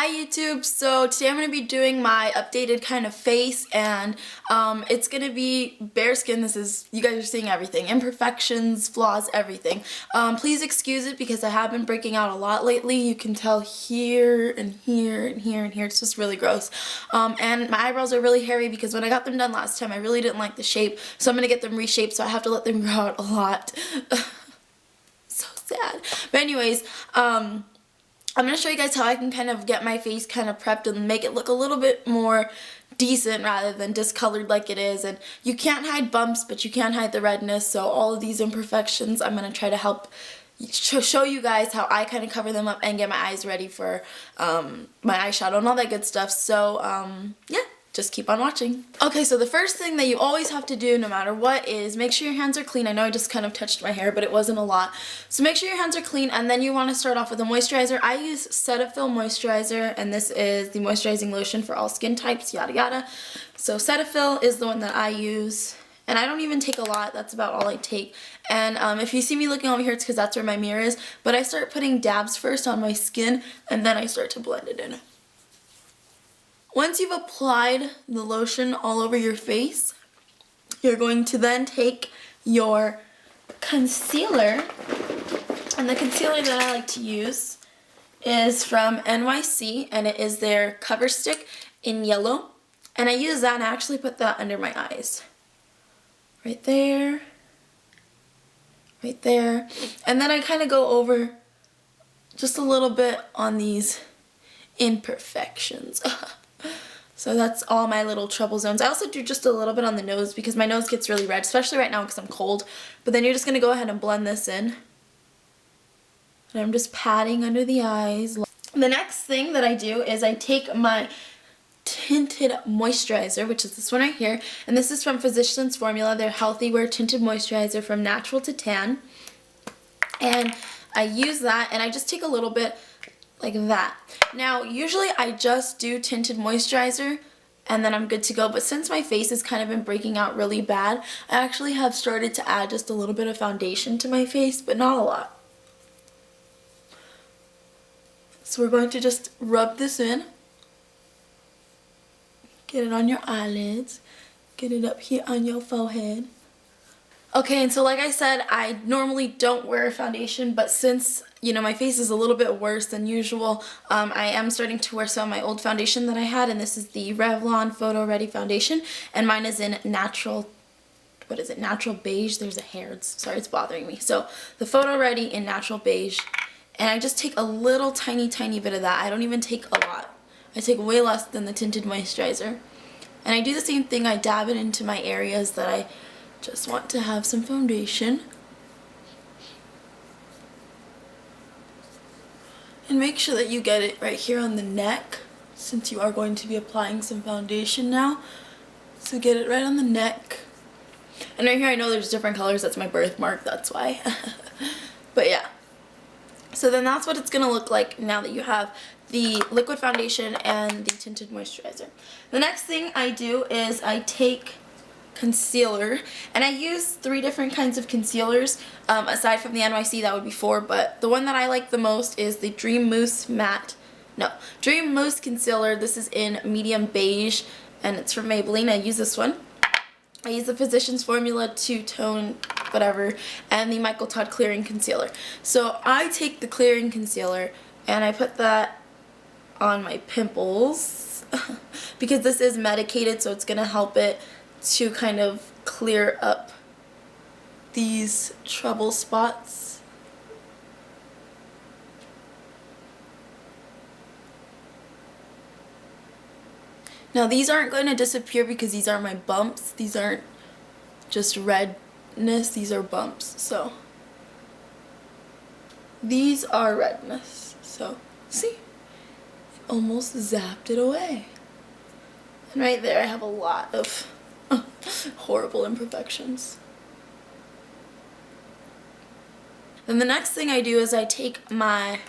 Hi YouTube, so today I'm going to be doing my updated kind of face, and it's going to be bare skin. You guys are seeing everything, imperfections, flaws, everything. Please excuse it because I have been breaking out a lot lately. You can tell here and here and here and here, it's just really gross. And my eyebrows are really hairy because when I got them done last time I really didn't like the shape, so I'm going to get them reshaped, so I have to let them grow out a lot. So sad. But anyways, I'm going to show you guys how I can kind of get my face kind of prepped and make it look a little bit more decent rather than discolored like it is. And you can't hide bumps, but you can hide the redness. So all of these imperfections, I'm going to try to help show you guys how I kind of cover them up and get my eyes ready for my eyeshadow and all that good stuff. So yeah. Just keep on watching. Okay, so the first thing that you always have to do no matter what is make sure your hands are clean. I know I just kind of touched my hair, but it wasn't a lot. So make sure your hands are clean, and then you want to start off with a moisturizer. I use Cetaphil moisturizer, and this is the moisturizing lotion for all skin types, yada yada. So Cetaphil is the one that I use. And I don't even take a lot, that's about all I take. And if you see me looking over here, it's because that's where my mirror is. But I start putting dabs first on my skin, and then I start to blend it in. Once you've applied the lotion all over your face, you're going to then take your concealer, and the concealer that I like to use is from NYC, and it is their cover stick in yellow, and I use that and I actually put that under my eyes. Right there, right there, and then I kind of go over just a little bit on these imperfections. So that's all my little trouble zones. I also do just a little bit on the nose because my nose gets really red, especially right now because I'm cold. But then you're just going to go ahead and blend this in. And I'm just patting under the eyes. The next thing that I do is I take my tinted moisturizer, which is this one right here. And this is from Physicians Formula, their Healthy Wear Tinted Moisturizer from Natural to Tan. And I use that and I just take a little bit like that. Now, usually I just do tinted moisturizer and then I'm good to go, but since my face has kind of been breaking out really bad, I actually have started to add just a little bit of foundation to my face, but not a lot. So we're going to just rub this in. Get it on your eyelids. Get it up here on your forehead. Okay, and so like I said, I normally don't wear foundation, but since, you know, my face is a little bit worse than usual, I am starting to wear some of my old foundation that I had, and this is the Revlon Photo Ready Foundation, and mine is in natural, what is it, natural beige. There's a hair, sorry, it's bothering me. So the Photo Ready in natural beige, and I just take a little tiny bit of that. I don't even take a lot. I take way less than the tinted moisturizer. And I do the same thing, I dab it into my areas that I just want to have some foundation. And make sure that you get it right here on the neck, since you are going to be applying some foundation now. So get it right on the neck. And right here I know there's different colors, that's my birthmark, that's why. But yeah. So then that's what it's going to look like now that you have the liquid foundation and the tinted moisturizer. The next thing I do is I take concealer, and I use 3 different kinds of concealers. Aside from the NYC, that would be 4, but the one that I like the most is the Dream Mousse concealer. This is in medium beige, and it's from Maybelline. I use this one. I use the Physicians Formula two-tone whatever, and the Michael Todd clearing concealer. So I take the clearing concealer and I put that on my pimples because this is medicated, so it's gonna help it to kind of clear up these trouble spots. Now these aren't going to disappear because these are my bumps. These aren't just redness, these are bumps. So these are redness. So see, it almost zapped it away. And right there I have a lot of horrible imperfections. Then the next thing I do is I take my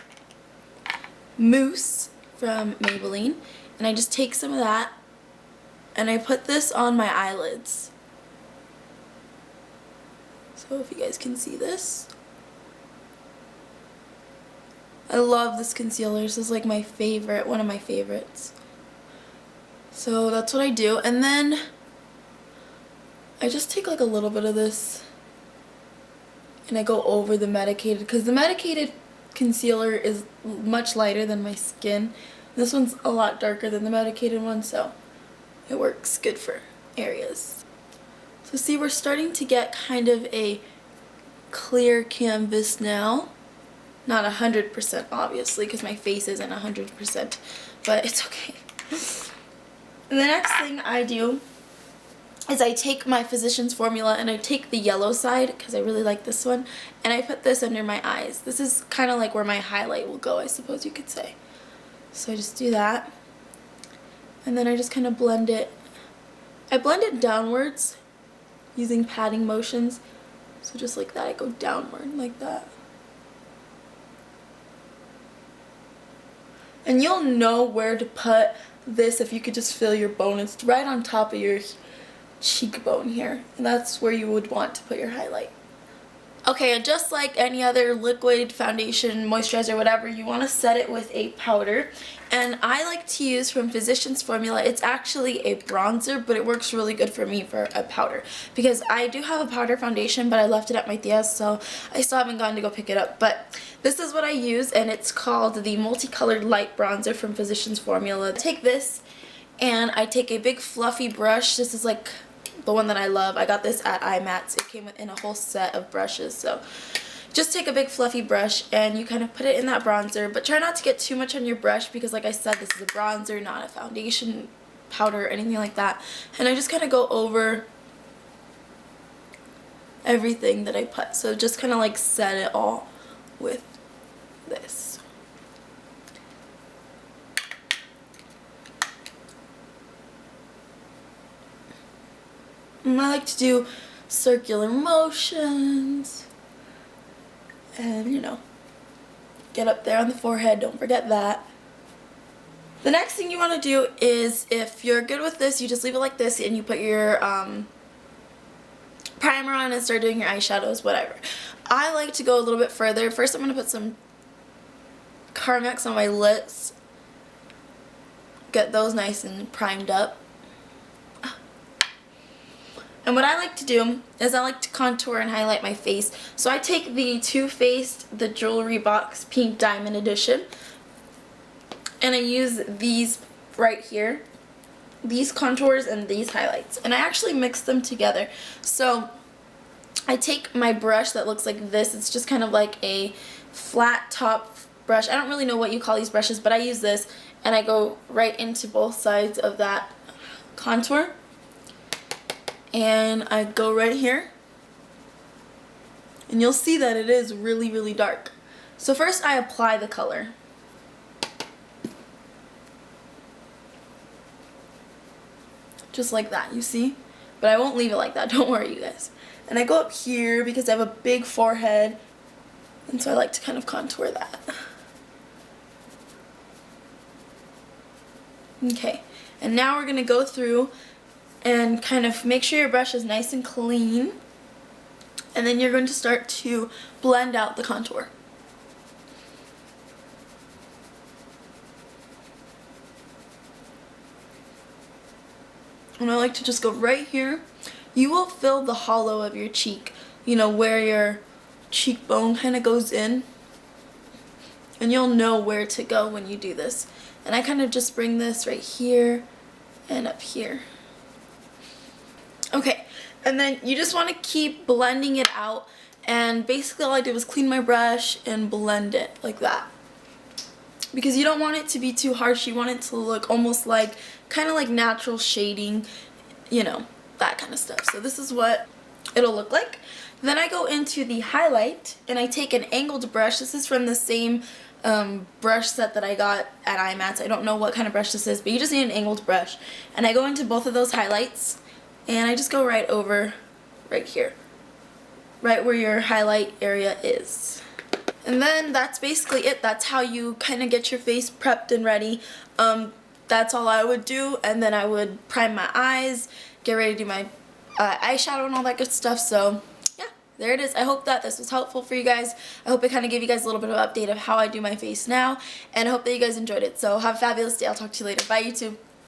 mousse from Maybelline and I just take some of that and I put this on my eyelids. So if you guys can see this. I love this concealer. This is like my favorite, one of my favorites. So that's what I do. And then I just take like a little bit of this and I go over the medicated, because the medicated concealer is much lighter than my skin. This one's a lot darker than the medicated one, so it works good for areas. So see, we're starting to get kind of a clear canvas now. Not 100% obviously, because my face isn't 100%, but it's okay. And the next thing I do is I take my Physicians Formula and I take the yellow side, because I really like this one, and I put this under my eyes. This is kind of like where my highlight will go, I suppose you could say. So I just do that, and then I just kind of blend it. I blend it downwards using patting motions. So just like that, I go downward like that. And you'll know where to put this if you could just feel your bone. It's right on top of your cheekbone here. And that's where you would want to put your highlight. Okay, and just like any other liquid foundation, moisturizer, whatever, you want to set it with a powder. And I like to use from Physicians Formula. It's actually a bronzer, but it works really good for me for a powder, because I do have a powder foundation, but I left it at my tia's, so I still haven't gone to go pick it up. But this is what I use, and it's called the Multicolored Light Bronzer from Physicians Formula. Take this, and I take a big fluffy brush. This is like the one that I love. I got this at IMATS. It came in a whole set of brushes, so just take a big fluffy brush and you kind of put it in that bronzer, but try not to get too much on your brush, because like I said, this is a bronzer, not a foundation powder or anything like that. And I just kind of go over everything that I put, so just kind of like set it all with this. And I like to do circular motions and, you know, get up there on the forehead, don't forget that. The next thing you want to do is, if you're good with this, you just leave it like this and you put your primer on and start doing your eyeshadows, whatever. I like to go a little bit further. First I'm going to put some Carmex on my lips, get those nice and primed up. And what I like to do is I like to contour and highlight my face. So I take the Too Faced, the Jewelry Box Pink Diamond Edition, and I use these right here, these contours and these highlights, and I actually mix them together. So I take my brush that looks like this. It's just kind of like a flat top brush. I don't really know what you call these brushes, but I use this, and I go right into both sides of that contour. And I go right here, and you'll see that it is really, really dark. So first I apply the color. Just like that, you see? But I won't leave it like that, don't worry you guys. And I go up here because I have a big forehead, and so I like to kind of contour that. Okay, and now we're gonna go through and kind of make sure your brush is nice and clean, and then you're going to start to blend out the contour. And I like to just go right here. You will feel the hollow of your cheek, you know, where your cheekbone kind of goes in, and you'll know where to go when you do this. And I kind of just bring this right here and up here. Okay, and then you just want to keep blending it out, and basically all I did was clean my brush and blend it like that. Because you don't want it to be too harsh, you want it to look almost like, kind of like natural shading, you know, that kind of stuff. So this is what it'll look like. Then I go into the highlight, and I take an angled brush. This is from the same brush set that I got at IMATS. I don't know what kind of brush this is, but you just need an angled brush. And I go into both of those highlights, and I just go right over, right here, right where your highlight area is. And then that's basically it. That's how you kind of get your face prepped and ready. That's all I would do, and then I would prime my eyes, get ready to do my eyeshadow and all that good stuff. So yeah, there it is. I hope that this was helpful for you guys. I hope it kind of gave you guys a little bit of an update of how I do my face now, and I hope that you guys enjoyed it. So have a fabulous day. I'll talk to you later. Bye, YouTube.